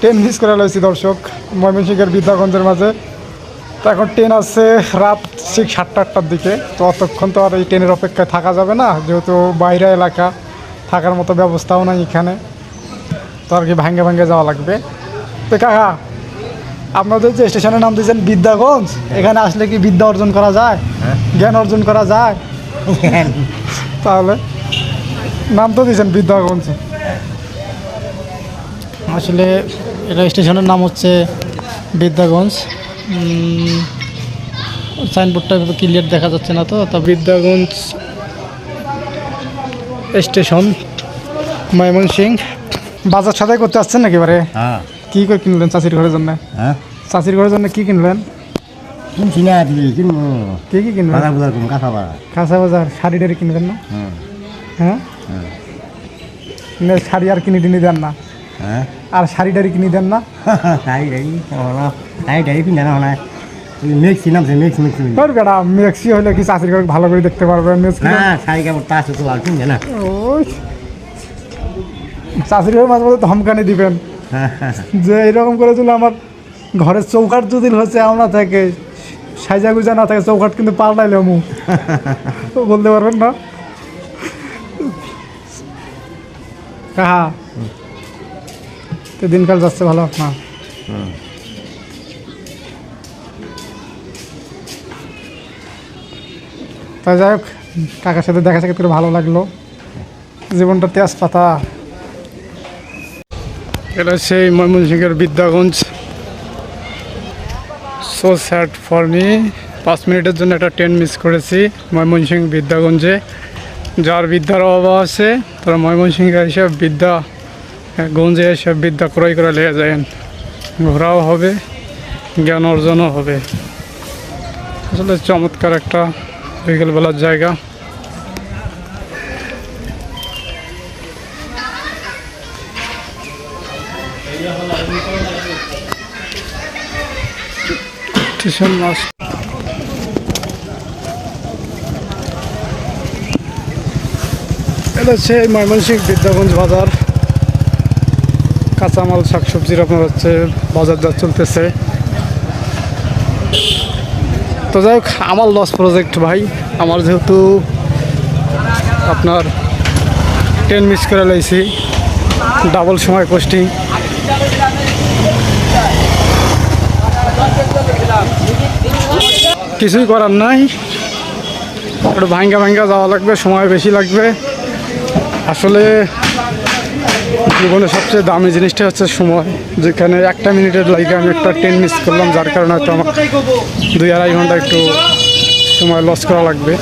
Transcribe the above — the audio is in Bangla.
ট্রেন মিস করে রয়েছি দর্শক ময়মনসিংহের বিদ্যাগঞ্জের মাঝে। তো এখন ট্রেন আছে রাত ঠিক 7টা-8টার দিকে। তো অতক্ষণ তো আর এই ট্রেনের অপেক্ষায় থাকা যাবে না, যেহেতু বাইরে এলাকা, থাকার মতো ব্যবস্থাও নাই এখানে। তো আর কি ভাঙ্গে ভাঙ্গে যাওয়া লাগবে। তো কাকা, আপনাদের যে স্টেশনের নাম দিয়েছেন বিদ্যাগঞ্জ, এখানে আসলে কি বিদ্যা অর্জন করা যায়, জ্ঞান অর্জন করা যায়? তাহলে নাম তো দিয়েছেন বিদ্যাগঞ্জ। আসলে এটা স্টেশনের নাম হচ্ছে বিদ্যাগঞ্জ। সাইনবোর্ডটা ক্লিয়ার দেখা যাচ্ছে না। তো বিদ্যাগঞ্জ স্টেশন ময়মনসিংহ। বাজার সাথে করতে আসছেন নাকি এবারে? হ্যাঁ। কী করে কিনলেন চাষির ঘরের জন্য? হ্যাঁ, চাষির ঘরের জন্য কী কিনলেন? কিনছি না দিদি, কিনবো। কী কী কিনবেন? বাজার বাজার করবো, কাঁচা বাজার। কাঁচা বাজার শাড়ি টাড়ি কিনবেন না? হ্যাঁ হ্যাঁ, শাড়ি আর কিনে টিনে দেন না? হ্যাঁ, আর শাড়ি টাড়ি কিনে দেন না? তাই কিনে না হয় মেক্সি নামছে, মেক্সি তোর বেড়া মেক্সি হলে কি চাষির ঘরে ভালো করে দেখতে পারবেন? না, শাড়ি কাপড় তা আছে তো আর কিনবে না। ওই চাষির ঘরে মাঝে মাঝে ধমকানি দিবেন যে এরকম করে দিলে আমার ঘরের চৌকাট যদি হচ্ছে আমরা থাকে সাইজা গুজা না থাকে, চৌকাট কিন্তু পাল্টাইলে মু বলতে পারবেন না? কাহা তো দিনকাল যাচ্ছে ভালো আপনার? তাই যাই হোক, কাকার সাথে দেখা সাক্ষাৎ করে ভালো লাগলো। জীবনটা তেজ পাতা। এটা সেই ময়মনসিংহের Bidyaganj. So sad for me, 5 মিনিটের জন্য একটা ট্রেন মিস করেছি ময়মনসিংহ বিদ্যাগঞ্জে। যার বিদ্যার অভাব আছে তারা ময়মনসিংহে এসে গঞ্জে এসে বিদ্যা ক্রয় করে লেগে যায়। ঘোরাও হবে, জ্ঞান অর্জনও হবে। আসলে চমৎকার একটা বিকেলবেলার জায়গা। স্টেশন মাস এটা হচ্ছে ময়মনসিংহ বিদ্যাগঞ্জ বাজার। কাঁচামাল শাকসবজির আপনার হচ্ছে বাজারজাত চলতেছে। তো যাই হোক, আমার লস প্রজেক্ট ভাই। আমার যেহেতু আপনার ট্রেন মিস করে লাইছি, ডাবল সময় পোস্টিং। কিছুই করার নাই, একটু ভাঙ্গা ভাঙ্গা যাওয়া লাগবে, সময় বেশি লাগবে। আসলে জীবনে সবচেয়ে দামি জিনিসটা হচ্ছে সময়। যেখানে 1 মিনিটের লাগে আমি একটা ট্রেন মিস করলাম, যার কারণে হয়তো আমার 2-2.5 ঘন্টা একটু সময় লস করা লাগবে।